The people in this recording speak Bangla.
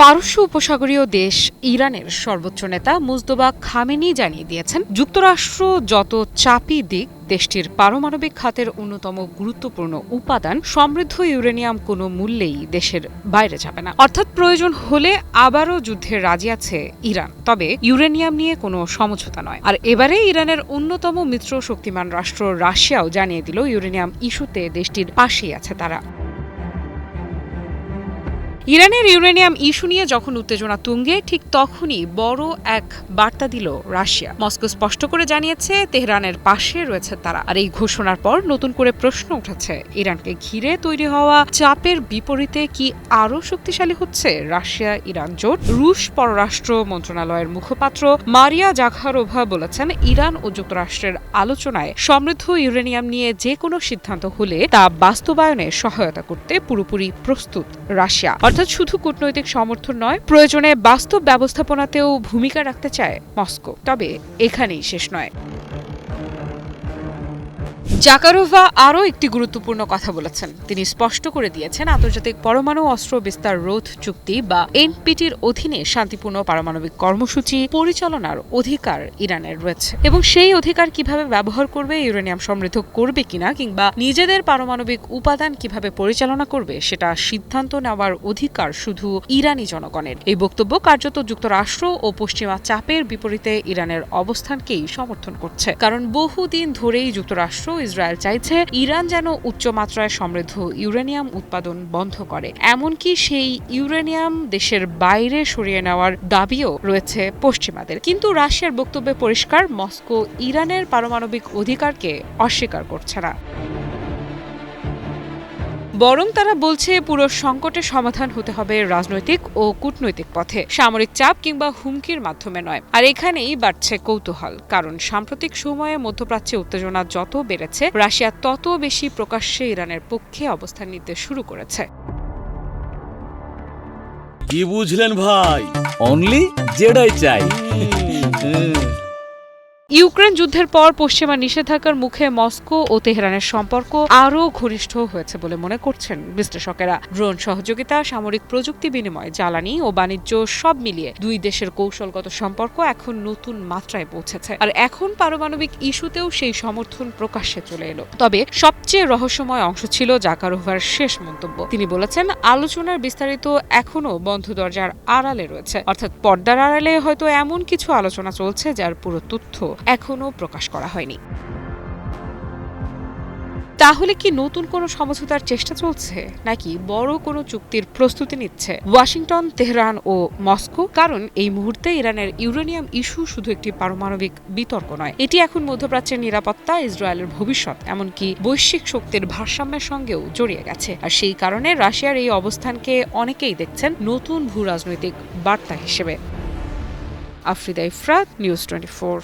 পারস্য উপসাগরীয় দেশ ইরানের সর্বোচ্চ নেতা মুজতবা খামেনি জানিয়ে দিয়েছেন, যুক্তরাষ্ট্র যত চাপই দিক দেশটির পারমাণবিক খাতের অন্যতম গুরুত্বপূর্ণ উপাদান সমৃদ্ধ ইউরেনিয়াম কোনো মূল্যেই দেশের বাইরে যাবে না। অর্থাৎ প্রয়োজন হলে আবারও যুদ্ধে রাজি আছে ইরান, তবে ইউরেনিয়াম নিয়ে কোনো সমঝোতা নয়। আর এবারে ইরানের অন্যতম মিত্র শক্তিমান রাষ্ট্র রাশিয়াও জানিয়ে দিল ইউরেনিয়াম ইস্যুতে দেশটির পাশেই আছে তারা। ইরানের ইউরেনিয়াম ইস্যু নিয়ে যখন উত্তেজনা তুঙ্গে, ঠিক তখনই বড় এক বার্তা দিল রাশিয়া। মস্কো স্পষ্ট করে জানিয়েছে তেহরানের পাশে রয়েছে তারা। আর এই ঘোষণার পর নতুন করে প্রশ্ন উঠেছে, ইরানকে ঘিরে তৈরি হওয়া চাপের বিপরীতে কি আরও শক্তিশালী হচ্ছে রাশিয়া ইরান জোট? রুশ পররাষ্ট্র মন্ত্রণালয়ের মুখপাত্র মারিয়া জাখারোভা বলেছেন, ইরান ও যুক্তরাষ্ট্রের আলোচনায় সমৃদ্ধ ইউরেনিয়াম নিয়ে যে কোনো সিদ্ধান্ত হলে তা বাস্তবায়নে সহায়তা করতে পুরোপুরি প্রস্তুত রাশিয়া। অর্থাৎ শুধু কূটনৈতিক সমর্থন নয়, প্রয়োজনে বাস্তব ব্যবস্থাপনাতেও ভূমিকা রাখতে চায় মস্কো। তবে এখানেই শেষ নয়। জাকারোভা আরও একটি গুরুত্বপূর্ণ কথা বলেছেন। তিনি স্পষ্ট করে দিয়েছেন, আন্তর্জাতিক পরমাণু অস্ত্র বিস্তার রোধ চুক্তি বা এনপিটির অধীনে শান্তিপূর্ণ পারমাণবিক কর্মসূচি পরিচালনার অধিকার ইরানের রয়েছে, এবং সেই অধিকার কিভাবে ব্যবহার করবে, ইউরেনিয়াম সমৃদ্ধ করবে কিনা, কিংবা নিজেদের পারমাণবিক উপাদান কিভাবে পরিচালনা করবে, সেটা সিদ্ধান্ত নেওয়ার অধিকার শুধু ইরানি জনগণের। এই বক্তব্য কার্যত যুক্তরাষ্ট্র ও পশ্চিমা চাপের বিপরীতে ইরানের অবস্থানকেই সমর্থন করছে। কারণ বহুদিন ধরেই যুক্তরাষ্ট্র ইসরায়েল চাইছে ইরান যেন উচ্চমাত্রায় সমৃদ্ধ ইউরেনিয়াম উৎপাদন বন্ধ করে। এমনকি সেই ইউরেনিয়াম দেশের বাইরে সরিয়ে নেওয়ার দাবিও রয়েছে পশ্চিমাদের। কিন্তু রাশিয়ার বক্তব্যে পরিষ্কার, মস্কো ইরানের পারমাণবিক অধিকারকে অস্বীকার করছে না। বরং তারা বলছে, পুরো সংকটের সমাধান হতে হবে রাজনৈতিক ও কূটনৈতিক পথে, সামরিক চাপ কিংবা হুমকির মাধ্যমে নয়। আর এখানেই বাড়ছে কৌতূহল, কারণ সাম্প্রতিক সময়ে মধ্যপ্রাচ্যে উত্তেজনা যত বেড়েছে, রাশিয়া তত বেশি প্রকাশ্যে ইরানের পক্ষে অবস্থান নিতে শুরু করেছে। কি বুঝলেন ভাই? অনলি যেটাই চাই। ইউক্রেন যুদ্ধের পর পশ্চিমা নিষেধাজ্ঞার মুখে মস্কো ও তেহরানের সম্পর্ক আরও ঘনিষ্ঠ হয়েছে বলে মনে করছেন বিশ্লেষকেরা। ড্রোন সহযোগিতা, সামরিক প্রযুক্তি বিনিময়, জ্বালানি ও বাণিজ্য সব মিলিয়ে দুই দেশের কৌশলগত সম্পর্ক এখন নতুন মাত্রায় পৌঁছেছে। আর এখন পারমাণবিক ইস্যুতেও সেই সমর্থন প্রকাশ্যে চলে এলো। তবে সবচেয়ে রহস্যময় অংশ ছিল জাকারোভার শেষ মন্তব্য। তিনি বলেছেন, আলোচনার বিস্তারিত এখনো বন্ধ দরজার আড়ালে রয়েছে। অর্থাৎ পর্দার আড়ালে হয়তো এমন কিছু আলোচনা চলছে যার পুরো তথ্য এখনো প্রকাশ করা হয়নি। তাহলে কি নতুন কোনো সমঝোতার চেষ্টা চলছে, নাকি বড় কোনো চুক্তির প্রস্তুতি নিচ্ছে ওয়াশিংটন, তেহরান ও মস্কো? কারণ এই মুহূর্তে ইরানের ইউরেনিয়াম ইস্যু শুধু একটি পারমাণবিক বিতর্ক নয়, এটি এখন মধ্যপ্রাচ্যের নিরাপত্তা, ইসরায়েলের ভবিষ্যৎ, এমনকি বৈশ্বিক শক্তির ভারসাম্যের সঙ্গেও জড়িয়ে গেছে। আর সেই কারণে রাশিয়ার এই অবস্থানকে অনেকেই দেখছেন নতুন ভূরাজনৈতিক বার্তা হিসেবে। আফ্রিদা ইফরাত, নিউজ 24।